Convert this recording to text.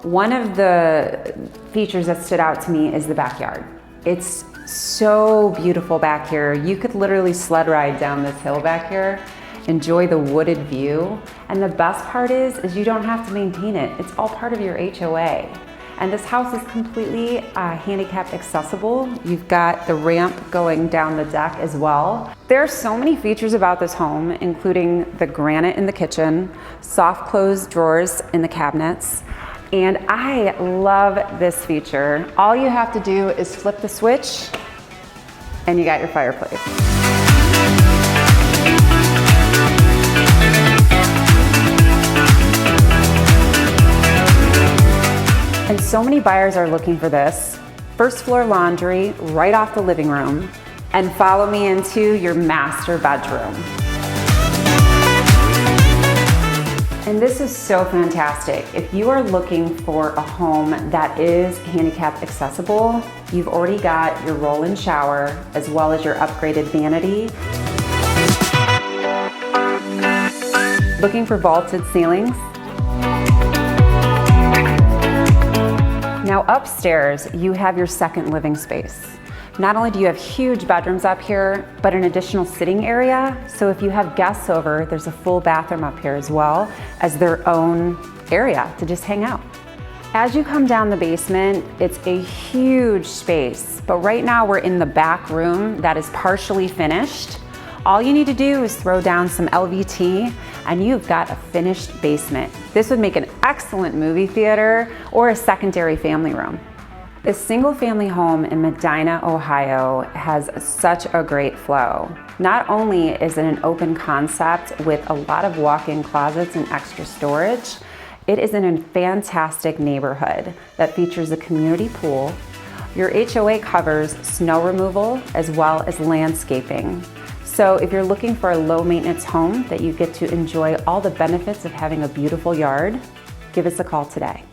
One of the features that stood out to me is the backyard. It's so beautiful back here. You could literally sled ride down this hill back here, enjoy the wooded view. And the best part is you don't have to maintain it. It's all part of your HOA. And this house is completely handicap accessible. You've got the ramp going down the deck as well. There are so many features about this home, including the granite in the kitchen, soft close drawers in the cabinets, and I love this feature. All you have to do is flip the switch and you got your fireplace. And so many buyers are looking for this. First floor laundry right off the living room, and follow me into your master bedroom. And this is so fantastic. If you are looking for a home that is handicap accessible, you've already got your roll-in shower as well as your upgraded vanity. Looking for vaulted ceilings? Now upstairs, you have your second living space. Not only do you have huge bedrooms up here, but an additional sitting area. So if you have guests over, there's a full bathroom up here as well as their own area to just hang out. As you come down the basement, it's a huge space, but right now we're in the back room that is partially finished. All you need to do is throw down some LVT and you've got a finished basement. This would make an excellent movie theater or a secondary family room. This single family home in Medina, Ohio has such a great flow. Not only is it an open concept with a lot of walk-in closets and extra storage, it is in a fantastic neighborhood that features a community pool. Your HOA covers snow removal as well as landscaping. So if you're looking for a low maintenance home that you get to enjoy all the benefits of having a beautiful yard, give us a call today.